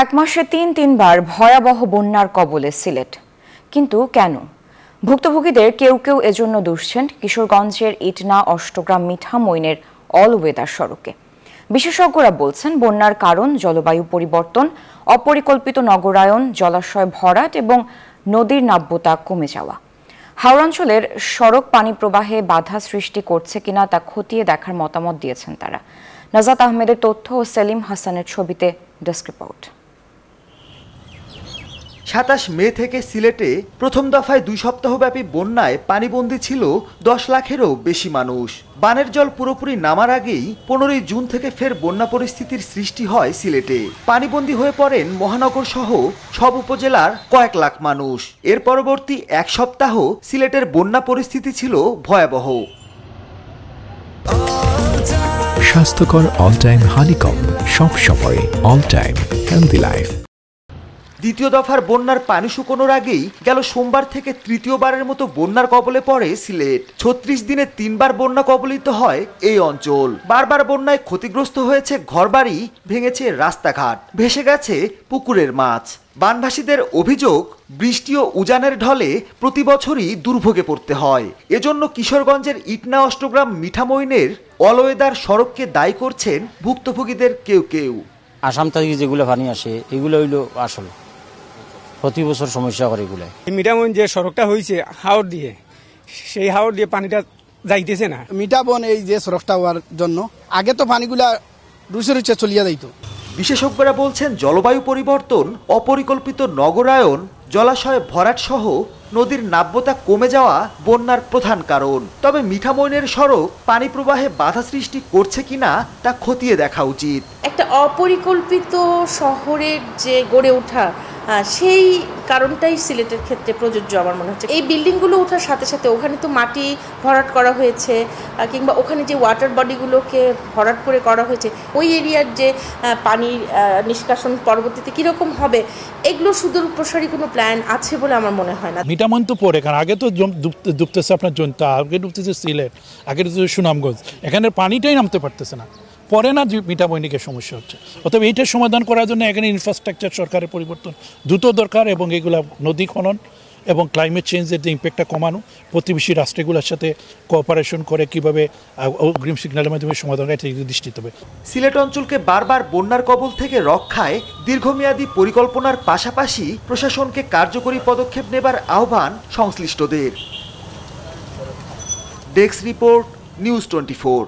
এক মাসে তিনবার ভয়াবহ বন্যার কবলে সিলেট। কিন্তু কেন? ভুক্তভোগীদের কেউ কেউ এজন্য দুষছেন কিশোরগঞ্জের ইটনা অষ্টগ্রাম মিঠামইনের অল ওয়েদার সড়কে। বিশেষজ্ঞরা বলছেন বন্যার কারণ জলবায়ু পরিবর্তন, অপরিকল্পিত নগরায়ন, জলাশয় ভরাট এবং নদীর নাব্যতা কমে যাওয়া। হাওড়াঞ্চলের সড়ক পানি প্রবাহে বাধা সৃষ্টি করছে কিনা তা খতিয়ে দেখার মতামত দিয়েছেন তারা। নাজাত আহমেদের তথ্য ও সেলিম হাসানের ছবিতে ডেস্ক রিপোর্ট। ২৭ মে থেকে সিলেটে প্রথম দফায় ২ সপ্তাহব্যাপী বন্যায় পানিবন্দী ছিল ১০ লাখেরও বেশি মানুষ। বানের জল পুরোপুরি নামার আগেই ১৫ই জুন থেকে ফের বন্যা পরিস্থিতির সৃষ্টি হয় সিলেটে। পানিবন্দী হয়ে পড়েন মহানগর সহ সব উপজেলার কয়েক লাখ মানুষ। এর পরবর্তী এক সপ্তাহ সিলেটের বন্যা পরিস্থিতি ছিল ভয়াবহ। স্বাস্থ্যকর অল টাইম হানিকম, সব সময় অল টাইম হেলদি লাইফ। দ্বিতীয় দফার বন্যার পানি শুকোনোর আগেই গেল সোমবার থেকে তৃতীয়বারের মতো বন্যার কবলে পড়ে সিলেট। ৩৬ দিনে ৩বার বন্যা কবলিত হয় এই অঞ্চল। বারবার বন্যায় ক্ষতিগ্রস্ত হয়েছে ঘরবাড়ি, ভেঙেছে রাস্তাঘাট, ভেসে গেছে পুকুরের মাছ। বানভাসীদের অভিযোগ, বৃষ্টি ও উজানের ঢলে প্রতি বছরই দুর্ভোগে পড়তে হয়। এজন্য কিশোরগঞ্জের ইটনা অষ্টগ্রাম মিঠামইনের অল ওয়েদার সড়ককে দায়ী করছেন ভুক্তভোগীদের কেউ কেউ। আসাম থেকে যেগুলো পানি আসে এগুলো হইল আসল প্রতি বছর সমস্যা করে এগুলো। মিঠামইন যে সড়কটা হয়েছে হাওড় দিয়ে, সেই হাওড় দিয়ে পানিটা যাইতেছে না। মিঠাবন এই যে সড়কটা হওয়ার জন্য আগে তো পানিগুলা রুচে চলিয়া যাইতো। বিশেষজ্ঞরা বলছেন জলবায়ু পরিবর্তন, অপরিকল্পিত নগরায়ন, জলাশয় ভরাট সহ নদীর নাব্যতা কমে যাওয়া বন্যার প্রধান কারণ। তবে মিঠামইনের সড়ক পানি প্রবাহে বাধা সৃষ্টি করছে কিনা তা খতিয়ে দেখা উচিত। একটা অপরিকল্পিত শহরের যে গড়ে ওঠা, সেই কারণটাই সিলেটের ক্ষেত্রে প্রযোজ্য আমার মনে হচ্ছে। এই বিল্ডিংগুলো ওঠার সাথে সাথে ওখানে তো মাটি ভরাট করা হয়েছে, কিংবা ওখানে যে ওয়াটার বডিগুলোকে ভরাট করে করা হয়েছে, ওই এরিয়ার যে পানির নিষ্কাশন পরবর্তীতে কীরকম হবে, এগুলো সুদূর প্রসারী কোনো প্ল্যান আছে বলে আমার মনে হয় না। মিঠামইন তো পরে, কারণ আগে তো ডুবতেছে আপনার জনতা, আগে ডুবতেছে সিলেট, আগে ডুবতেছে সুনামগঞ্জ, এখানে পানিটাই নামতে পারতেছে না, পরে না মিঠামইনিকে সমস্যা হচ্ছে। অতএব এইটার সমাধান করার জন্য এখানে ইনফ্রাস্ট্রাকচার সরকারের পরিবর্তন দ্রুত দরকার, এবং এগুলা নদী খনন এবং ক্লাইমেট চেঞ্জের যে ইম্প্যাক্টটা কমানো, প্রতিবেশী রাষ্ট্রগুলোর সাথে কোঅপারেশন করে কিভাবে অগ্রিম সিগন্যালের মাধ্যমে সমাধান করা, এটা দৃষ্টি দেবে। সিলেট অঞ্চলকে বারবার বন্যার কবল থেকে রক্ষায় দীর্ঘমেয়াদী পরিকল্পনার পাশাপাশি প্রশাসনকে কার্যকরী পদক্ষেপ নেবার আহ্বান সংশ্লিষ্টদের। Desk report, news 24।